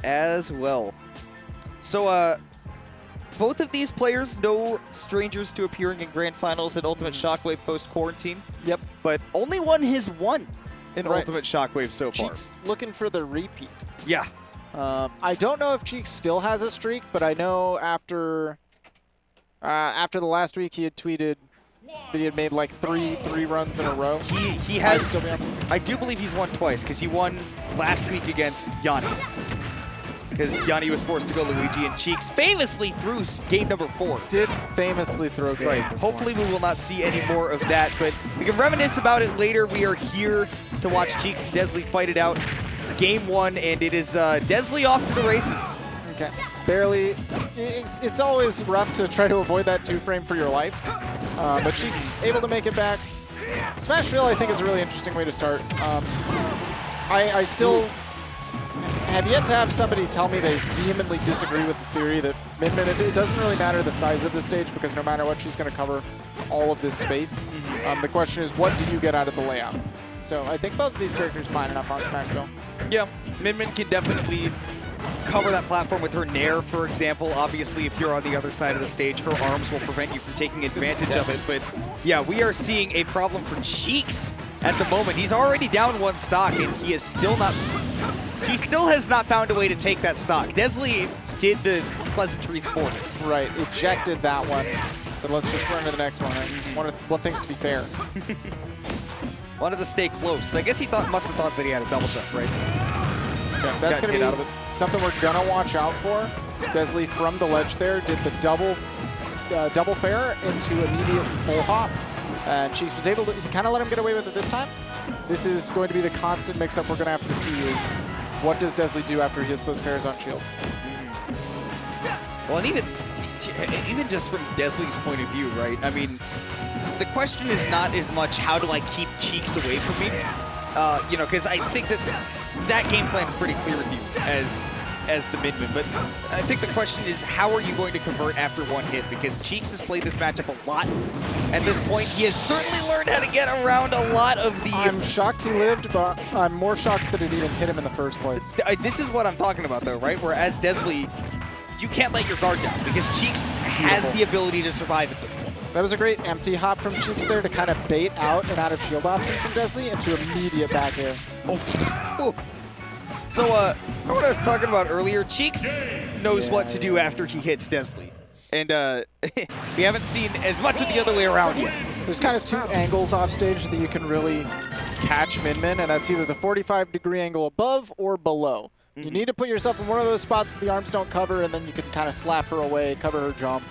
as well. So, both of these players, no strangers to appearing in Grand Finals at Ultimate Shockwave post-quarantine. Yep. But only one has won in Right. Ultimate Shockwave so far. Cheeks looking for the repeat. Yeah. I don't know if Cheeks still has a streak, but I know after the last week he had tweeted that he had made like three runs in a row. He has, I do believe he's won twice, because he won last week against Yanni. Because Yanni was forced to go Luigi, and Cheeks famously threw game number 4. Did famously throw game Right. Hopefully we will not see any more of that, but we can reminisce about it later. We are here to watch Cheeks and dezly fight it out. Game 1, and it is dezly off to the races. Okay. Barely. It's always rough to try to avoid that 2-frame for your life, but Cheeks able to make it back. Smashville, I think, is a really interesting way to start. I still have yet to have somebody tell me they vehemently disagree with the theory that Min-Min, it doesn't really matter the size of the stage, because no matter what, she's going to cover all of this space. The question is, what do you get out of the layout? So I think both of these characters fine enough on Smashville. Yeah, Min-Min can definitely cover that platform with her Nair, for example. Obviously, if you're on the other side of the stage, her arms will prevent you from taking advantage of it. But yeah, we are seeing a problem for Cheeks at the moment. He's already down 1 stock, and he is still not... He still has not found a way to take that stock. dezly did the pleasantries for him. Right, ejected that one. So let's just run to the next one. I want things to be fair. Wanted to stay close. I guess he must have thought that he had a double jump, right? Yeah, that's going to be something we're going to watch out for. dezly from the ledge there did the double fair into immediate full hop. And Cheeks was able to kind of let him get away with it this time. This is going to be the constant mix-up we're going to have to see is what does dezly do after he hits those fairs on shield? Well, and even just from dezly's point of view, right? I mean, the question is not as much how do I keep Cheeks away from me, you know, because I think that game plan is pretty clear with you as the Min-Min, but I think the question is how are you going to convert after 1 hit, because Cheeks has played this matchup a lot at this point. He has certainly learned how to get around a lot of the... I'm shocked he lived, but I'm more shocked that it even hit him in the first place. This is what I'm talking about though, right? Whereas dezly, you can't let your guard down, because Cheeks has the ability to survive at this point. That was a great empty hop from Cheeks there to kind of bait out an out of shield option from dezly into immediate back air. Oh. So, what I was talking about earlier, Cheeks knows what to do after he hits dezly. And we haven't seen as much of the other way around yet. There's kind of 2 angles off stage that you can really catch Min-Min, and that's either the 45-degree angle above or below. You need to put yourself in one of those spots that the arms don't cover, and then you can kind of slap her away, cover her jump,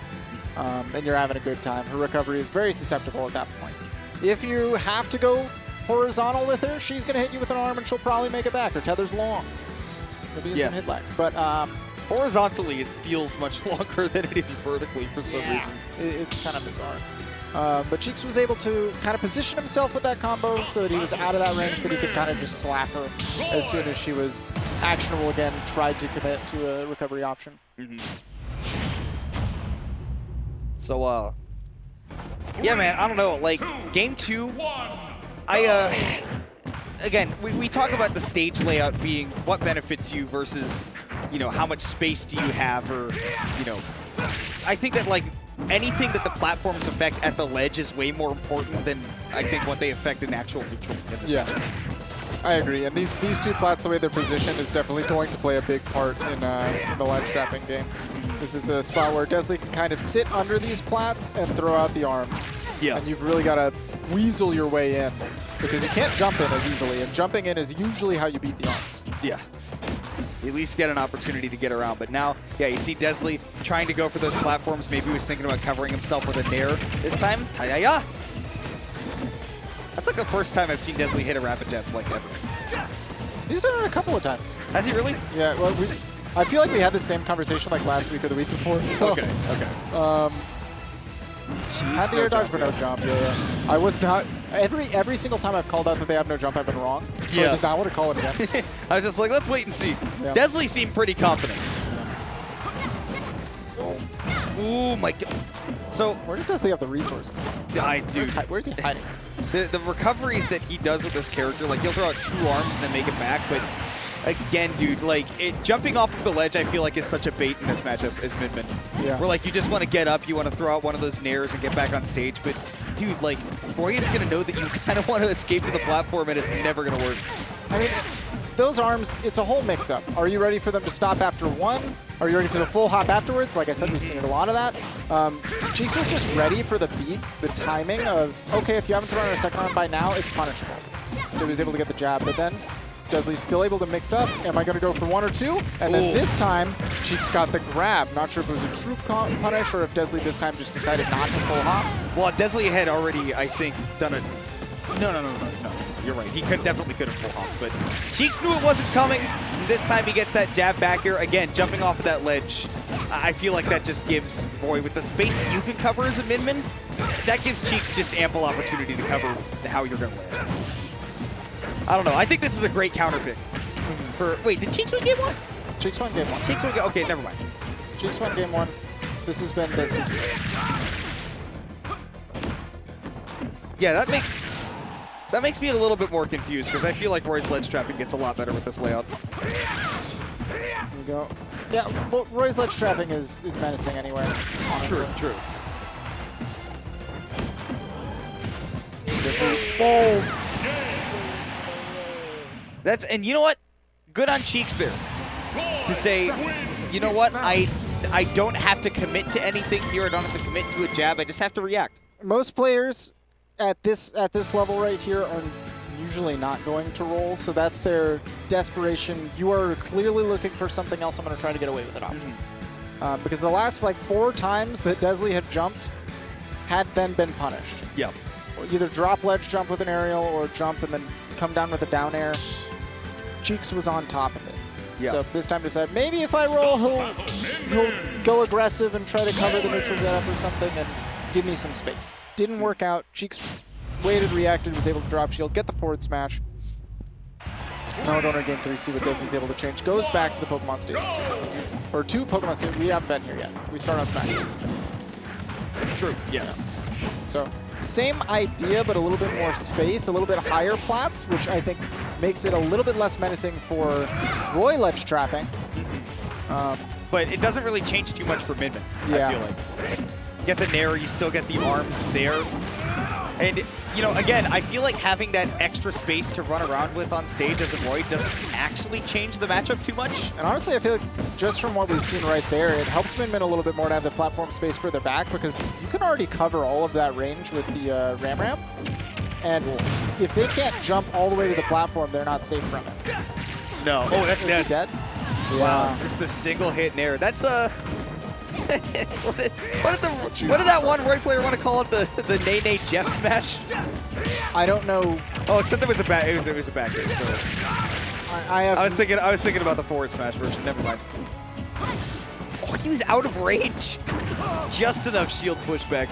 and you're having a good time. Her recovery is very susceptible at that point. If you have to go horizontal with her, she's going to hit you with an arm and she'll probably make it back. Her tether's long. There'll be some hit lag. But horizontally, it feels much longer than it is vertically for some reason. It's kind of bizarre. But Cheeks was able to kind of position himself with that combo so that he was out of that range, that he could kind of just slap her as soon as she was actionable again and tried to commit to a recovery option. So, yeah, man, I don't know. Like, game 2, again, we talk about the stage layout being what benefits you versus, you know, how much space do you have, or, you know, I think that, like, anything that the platforms affect at the ledge is way more important than, I think, what they affect in actual neutral. I agree, and these 2 plats, the way they're positioned, is definitely going to play a big part in the ledge trapping game. This is a spot where dezly can kind of sit under these plats and throw out the arms. And you've really got to weasel your way in, because you can't jump in as easily, and jumping in is usually how you beat the arms. At least get an opportunity to get around. But now, you see dezly trying to go for those platforms. Maybe he was thinking about covering himself with a Nair this time. Ta-ya-ya! That's like the first time I've seen dezly hit a rapid jab, like, ever. He's done it a couple of times. Has he really? Yeah, well, I feel like we had the same conversation like last week or the week before. So, okay. Had the air dodge, but no jump. I was not. Every single time I've called out that they have no jump, I've been wrong. So I did not want to call it again. I was just like, let's wait and see. dezly seemed pretty confident. Oh my god. So where does dezly have the resources? I do. Where's he hiding? The recoveries that he does with this character, like he'll throw out 2 arms and then make it back, but Again, dude, like, jumping off of the ledge, I feel like is such a bait in this matchup as Min Min. Yeah. Where, like, you just want to get up, you want to throw out one of those nairs and get back on stage. But, dude, like, Roy is going to know that you kind of want to escape to the platform, and it's never going to work. I mean, those arms, it's a whole mix-up. Are you ready for them to stop after one? Are you ready for the full hop afterwards? Like I said, we've seen a lot of that. Cheeks was just ready for the beat, the timing of, okay, if you haven't thrown a second arm by now, it's punishable. So he was able to get the jab, but then dezly's still able to mix up. Am I going to go for one or two? And then this time, Cheeks got the grab. Not sure if it was a true punish or if dezly this time just decided not to full hop. Well, dezly had already, I think, done a... No. You're right. He definitely could have full hop, but Cheeks knew it wasn't coming. This time he gets that jab back here. Again, jumping off of that ledge. I feel like that just gives Roy, with the space that you can cover as a Min-Min, that gives Cheeks just ample opportunity to cover how you're going to land. I don't know. I think this is a great counter pick. Wait, did Cheeks win game one? Cheeks won game one. Cheeks won game... Okay, never mind. Cheeks won game one. This has been dezly's choice. Yeah, that makes me a little bit more confused, because I feel like Roy's ledge trapping gets a lot better with this layout. There we go. Yeah, well, Roy's ledge trapping is menacing anyway, honestly. True. Boom! And you know what? Good on Cheeks there. To say, you know what? I don't have to commit to anything here. I don't have to commit to a jab. I just have to react. Most players at this level right here are usually not going to roll, so that's their desperation. You are clearly looking for something else. I'm going to try to get away with it option. Because the last like 4 times that dezly had jumped had then been punished. Yep. Either drop ledge jump with an aerial or jump and then come down with a down air. Cheeks was on top of it. Yep. So this time decided maybe if I roll, he'll go aggressive and try to cover the neutral get up or something and give me some space. Didn't work out. Cheeks waited, reacted, was able to drop shield, get the forward smash. Now we're going to game 3, see what dezly's able to change. Goes back to the Pokemon Stadium 2. Or 2 Pokemon Stadium. We haven't been here yet. We start on Smash. True, yes. Yeah. So, same idea, but a little bit more space, a little bit higher plats, which I think makes it a little bit less menacing for Roy ledge trapping. But it doesn't really change too much for Min-Min, yeah. I feel like. Get the nair, you still get the arms there. And, you know, again, I feel like having that extra space to run around with on stage as a Roy doesn't actually change the matchup too much. And honestly, I feel like just from what we've seen right there, it helps Min-Min a little bit more to have the platform space further back because you can already cover all of that range with the ramp. And if they can't jump all the way to the platform, they're not safe from it. No. Oh, that's dead. Is he dead? Wow, just the single hit nair. That's what did that one Roy player want to call it? The Nay Jeff smash? I don't know. Oh, except it was a back. It was a back hit. So I was thinking about the forward smash version. Never mind. Oh, he was out of range. Just enough shield pushback.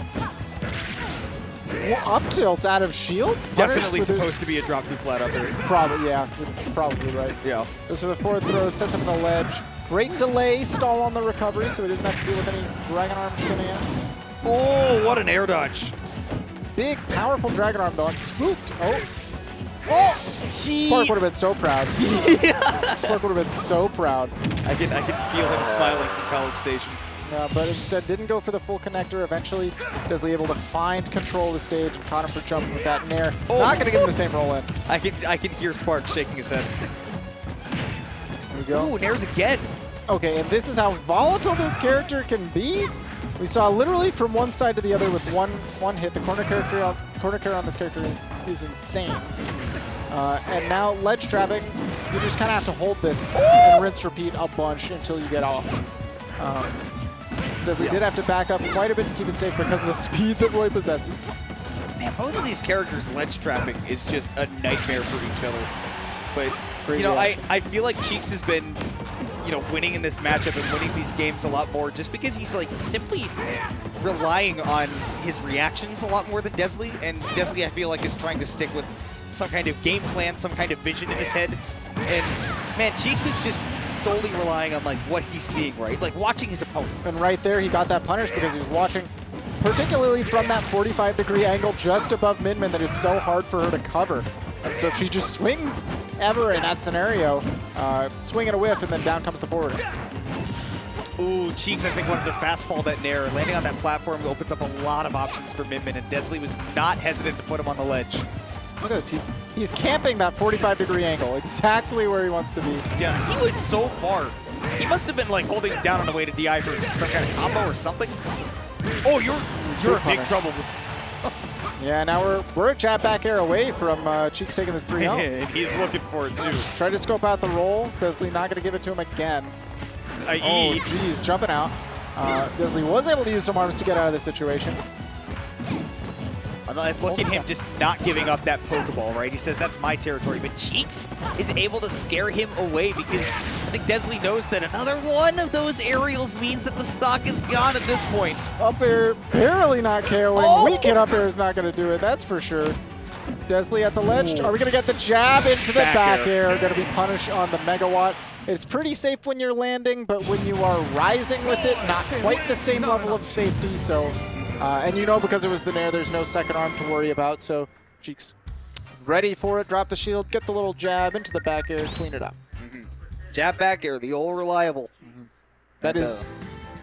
Up tilt out of shield? Definitely supposed to be a drop through flat up there. Probably, yeah. You're probably right. Yeah. Goes for the forward throw, sets up on the ledge. Great delay, stall on the recovery, so he doesn't have to deal with any Dragon Arm shenanigans. Oh, what an air dodge. Big, powerful Dragon Arm, though. I'm spooked. Oh, Spark would have been so proud. Spark would have been so proud. I can feel him smiling from College Station. But instead didn't go for the full connector. Eventually, dezly able to find control of the stage and caught him for jumping with that nair. Oh. Not going to give him the same roll in. I can hear Spark shaking his head. There we go. Ooh, nairs again. Okay, and this is how volatile this character can be. We saw literally from one side to the other with one hit. The corner carry on this character is insane. And now ledge trapping, you just kind of have to hold this and rinse repeat a bunch until you get off. Dezly did have to back up quite a bit to keep it safe because of the speed that Roy possesses. Man, both of these characters' ledge trapping is just a nightmare for each other. But, you know, I feel like Cheeks has been, you know, winning in this matchup and winning these games a lot more just because he's, like, simply relying on his reactions a lot more than dezly. And dezly, I feel like, is trying to stick with some kind of game plan, some kind of vision in his head. And, man, Cheeks is just solely relying on, like, what he's seeing, right? Like, watching his opponent. And right there, he got that punish because he was watching, particularly from that 45-degree angle just above Min-Min that is so hard for her to cover. So if she just swings ever in that scenario, swing and a whiff, and then down comes the forward. Ooh, Cheeks, I think, wanted to fastball that nair. Landing on that platform opens up a lot of options for Min Min, and dezly was not hesitant to put him on the ledge. Look at this. He's camping that 45-degree angle, exactly where he wants to be. Yeah, he went so far. He must have been like holding down on the way to DI for some kind of combo or something. Oh, you're in big trouble. Yeah, now we're a jab back air away from Cheeks taking this 3-0. And he's looking for it too. Try to scope out the roll. dezly not going to give it to him again. Oh, geez, jumping out. dezly was able to use some arms to get out of this situation. Look at him just not giving up that Pokeball, right? He says, that's my territory. But Cheeks is able to scare him away because I think dezly knows that another one of those aerials means that the stock is gone at this point. Up air, barely not KOing. Oh! Weekend up air is not going to do it, that's for sure. dezly at the ledge. Are we going to get the jab into the back air? Going to be punished on the Megawatt. It's pretty safe when you're landing, but when you are rising with it, not quite the same level of safety. So, and you know, because it was the nair, there's no second arm to worry about. So Cheeks ready for it, drop the shield, get the little jab into the back air, clean it up. Jab back air, the old reliable. That is,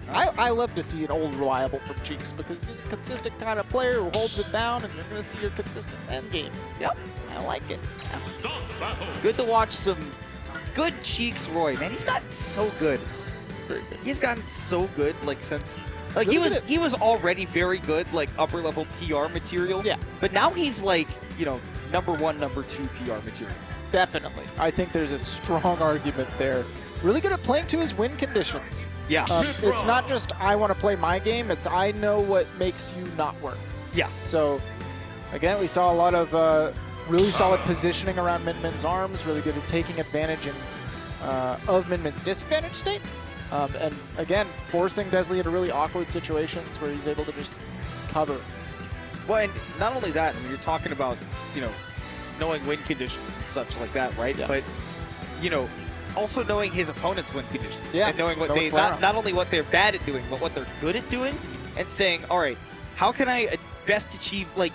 I love to see an old reliable from Cheeks because he's a consistent kind of player who holds it down, and you're going to see your consistent end game. Yep, I like it. Good to watch some good Cheeks Roy, man. He's gotten so good. Very good. He's gotten so good, like, since... Like, he was already very good, like, upper-level PR material. Yeah. But now he's, like, you know, #1, #2 PR material. Definitely. I think there's a strong argument there. Really good at playing to his win conditions. Yeah. It's not just, I want to play my game. It's, I know what makes you not work. Yeah. So, again, we saw a lot of really solid positioning around Min Min's arms, really good at taking advantage of Min Min's disadvantage state. And again, forcing dezly into really awkward situations where he's able to just cover. Well, and not only that, I mean, you're talking about, you know, knowing win conditions and such like that, right? Yeah. But, you know, also knowing his opponent's win conditions. Yeah. And knowing what they, not only what they're bad at doing, but what they're good at doing. And saying, all right, how can I best achieve, like,